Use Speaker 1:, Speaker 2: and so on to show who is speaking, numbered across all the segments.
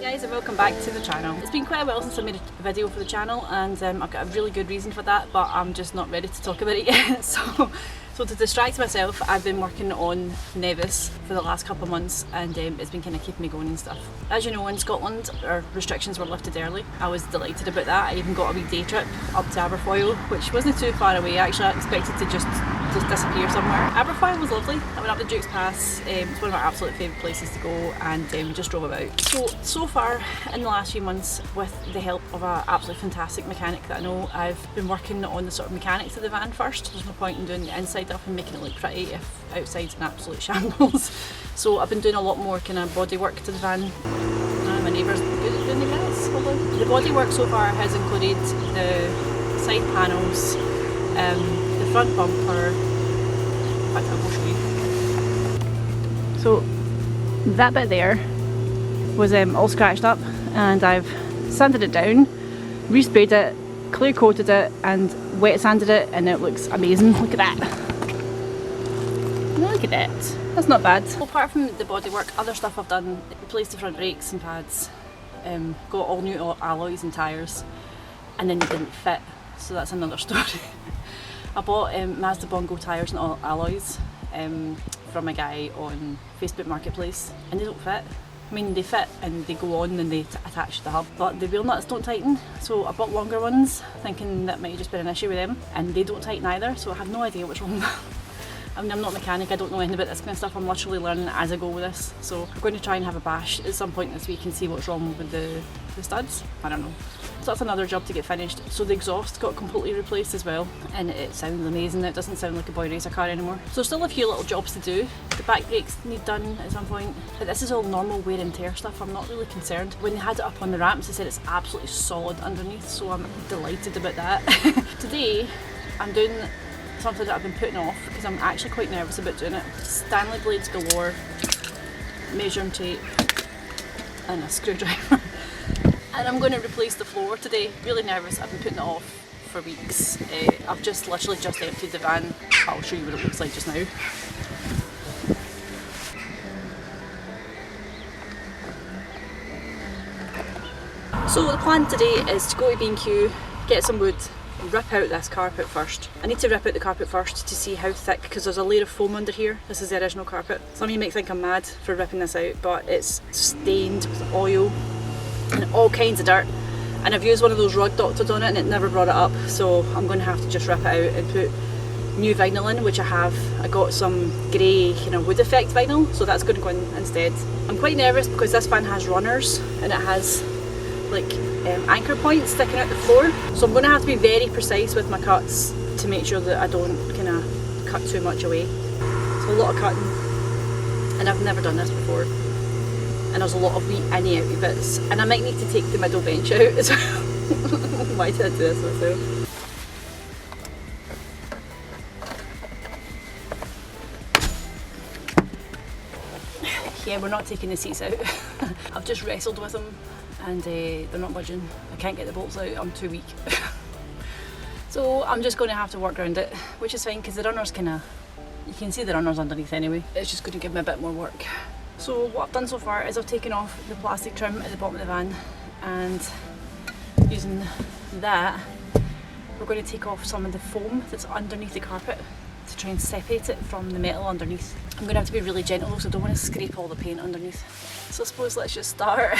Speaker 1: guys, and welcome back to the channel. It's been quite a while since I made a video for the channel, and I've got a really good reason for that, but I'm just not ready to talk about it yet. So to distract myself, I've been working on Nevis for the last couple of months, and it's been kind of keeping me going and stuff. As you know, in Scotland our restrictions were lifted early. I was delighted about that. I even got a wee day trip up to Aberfoyle, which wasn't too far away. Actually, I expected to just disappear somewhere. Aberfoyle was lovely. I went up the Duke's Pass. It's one of my absolute favourite places to go, and we just drove about. So far in the last few months, with the help of an absolutely fantastic mechanic that I know, I've been working on the sort of mechanics of the van first. There's no point in doing the inside up and making it look pretty if outside's an absolute shambles. So I've been doing a lot more kind of body work to the van. My neighbour's good at doing the gas. The body work so far has included the side panels, the front bumper. In fact, I'll show you. So that bit there was all scratched up, and I've sanded it down, resprayed it, clear coated it, and wet sanded it, and it looks amazing. Look at that. Look at that. That's not bad. Well, apart from the bodywork, other stuff I've done: replaced the front brakes and pads, got all new alloys and tyres, and then they didn't fit, so that's another story. I bought Mazda Bongo tyres and all alloys from a guy on Facebook Marketplace, and they don't fit. I mean, they fit and they go on and they attach to the hub, but the wheel nuts don't tighten. So I bought longer ones, thinking that might have just been an issue with them, and they don't tighten either, so I have no idea what's wrong with them. I mean, I'm not a mechanic, I don't know anything about this kind of stuff. I'm literally learning as I go with this. So I'm going to try and have a bash at some point this week and see what's wrong with the studs. I don't know. So that's another job to get finished. So the exhaust got completely replaced as well, and it sounds amazing. It doesn't sound like a boy racer car anymore. So still a few little jobs to do. The back brakes need done at some point. But this is all normal wear and tear stuff. I'm not really concerned. When they had it up on the ramps, they said it's absolutely solid underneath, so I'm delighted about that. Today I'm doing something that I've been putting off because I'm actually quite nervous about doing it. Stanley blades galore, measuring tape, and a screwdriver. And I'm going to replace the floor today. Really nervous. I've been putting it off for weeks. I've literally just emptied the van. I'll show you what it looks like just now. So the plan today is to go to B&Q, get some wood, rip out this carpet first. I need to rip out the carpet first to see how thick, because there's a layer of foam under here. This is the original carpet. Some of you might think I'm mad for ripping this out, but it's stained with oil and all kinds of dirt, and I've used one of those rug doctors on it and it never brought it up, so I'm going to have to just rip it out and put new vinyl in, which I have. I got some grey kind of wood effect vinyl, so that's going to go in instead. I'm quite nervous because this van has runners and it has like anchor points sticking out the floor, so I'm going to have to be very precise with my cuts to make sure that I don't kind of cut too much away. It's a lot of cutting, and I've never done this before, and there's a lot of wee inny outy bits, and I might need to take the middle bench out as well. Why did I do this myself? Yeah, we're not taking the seats out. I've just wrestled with them and they're not budging. I can't get the bolts out, I'm too weak. So I'm just going to have to work around it, which is fine because the runner's kind of, you can see the runner's underneath anyway. It's just going to give me a bit more work. So what I've done so far is I've taken off the plastic trim at the bottom of the van, and using that we're going to take off some of the foam that's underneath the carpet to try and separate it from the metal underneath. I'm going to have to be really gentle though, so I don't want to scrape all the paint underneath. So I suppose let's just start.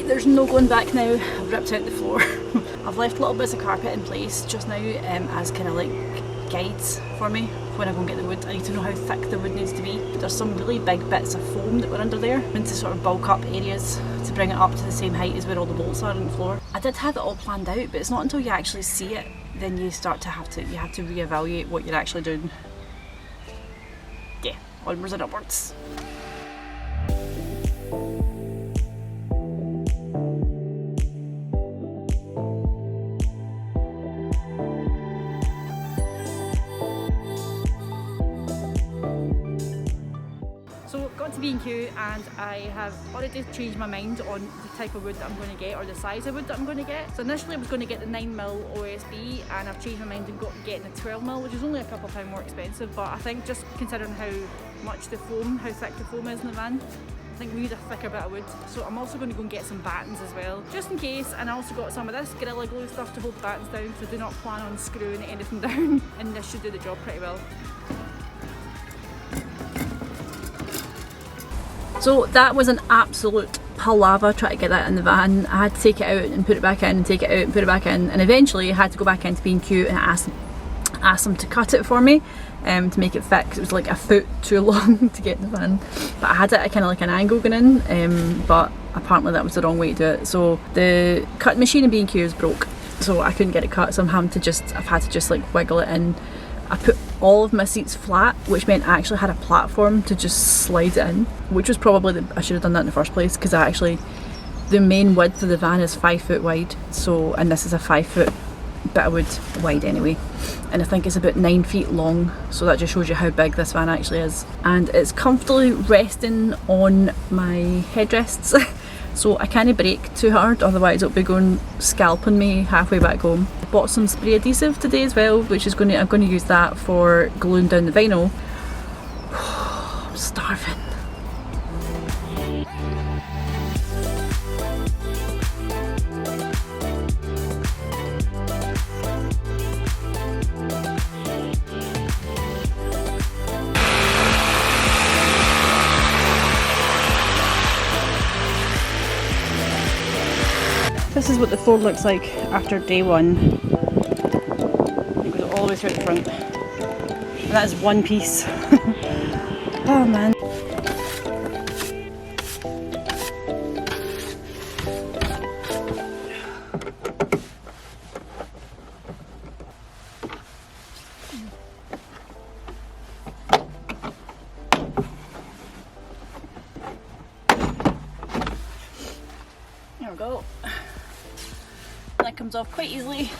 Speaker 1: There's no going back now. I've ripped out the floor. I've left little bits of carpet in place just now as kind of like guides for me when I go and get the wood. I need to know how thick the wood needs to be. There's some really big bits of foam that were under there, meant to sort of bulk up areas to bring it up to the same height as where all the bolts are on the floor. I did have it all planned out, but it's not until you actually see it then you start to have to reevaluate what you're actually doing. Yeah, onwards and upwards. So got to B&Q and I have already changed my mind on the type of wood that I'm going to get, or the size of wood that I'm going to get. So initially I was going to get the 9mm OSB, and I've changed my mind and getting the 12mm, which is only a couple of pounds more expensive, but I think just considering how thick the foam is in the van, I think we need a thicker bit of wood. So I'm also going to go and get some battens as well, just in case. And I also got some of this Gorilla Glue stuff to hold the battens down, so do not plan on screwing anything down, and this should do the job pretty well. So that was an absolute palaver trying to get that in the van. I had to take it out and put it back in, and take it out and put it back in, and eventually I had to go back into B&Q and ask them to cut it for me to make it fit, because it was like a foot too long to get in the van. But I had it at kind of like an angle going in, but apparently that was the wrong way to do it. So the cutting machine in B&Q is broke, so I couldn't get it cut, so I've had to just like wiggle it in. I put all of my seats flat, which meant I actually had a platform to just slide it in, which was probably I should have done that in the first place, because the main width of the van is 5 foot wide, so, and this is a 5 foot bit of wood wide anyway, and I think it's about 9 feet long, so that just shows you how big this van actually is. And it's comfortably resting on my headrests so I can't brake too hard, otherwise it'll be going scalping me halfway back home. I bought some spray adhesive today as well, which is I'm going to use that for gluing down the vinyl. I'm starving. This is what the floor looks like after day one. It goes all the way through the front. And that is one piece. Oh man. There we go. That comes off quite easily.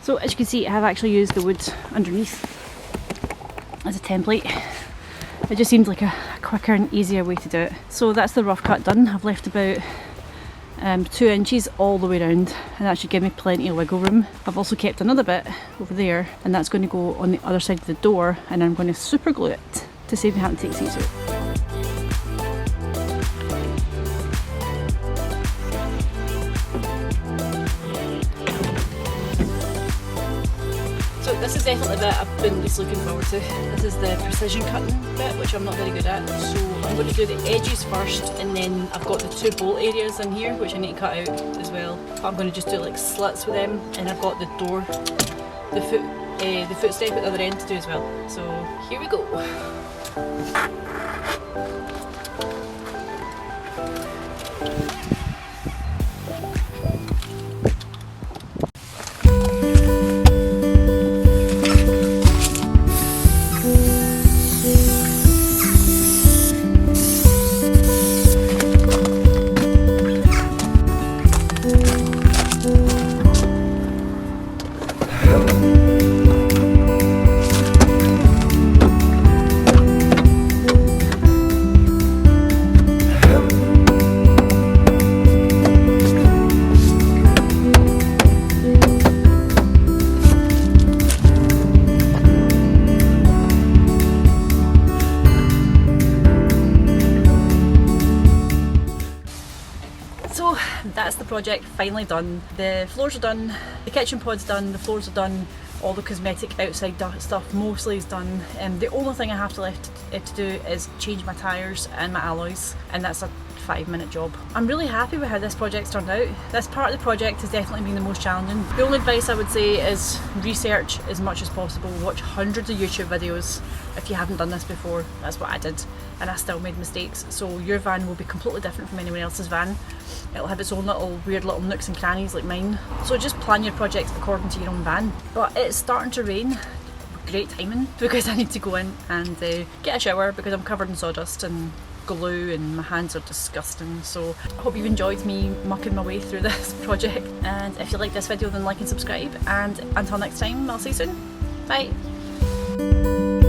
Speaker 1: So as you can see, I have actually used the wood underneath as a template. It just seemed like a quicker and easier way to do it. So that's the rough cut done. I've left about 2 inches all the way around, and that should give me plenty of wiggle room. I've also kept another bit over there, and that's going to go on the other side of the door, and I'm going to super glue it to save me having to take seats out. So this is definitely the bit I've been least looking forward to. This is the precision cutting bit, which I'm not very good at. So I'm going to do the edges first, and then I've got the 2 bolt areas in here which I need to cut out as well. But I'm going to just do like slits with them, and I've got the door, the footstep at the other end to do as well. So here we go. That's the project finally done. The floors are done, the kitchen pod's done, the floors are done, All the cosmetic outside stuff mostly is done. The only thing I have to left to do is change my tyres and my alloys, and that's a 5-minute job. I'm really happy with how this project's turned out. This part of the project has definitely been the most challenging. The only advice I would say is research as much as possible. Watch hundreds of YouTube videos if you haven't done this before. That's what I did, and I still made mistakes. So your van will be completely different from anyone else's van. It'll have its own weird little nooks and crannies like mine. So just plan your projects according to your own van. But it's starting to rain. Great timing, because I need to go in and get a shower because I'm covered in sawdust and glue and my hands are disgusting. So I hope you've enjoyed me mucking my way through this project, and if you like this video then like and subscribe, and until next time I'll see you soon. Bye.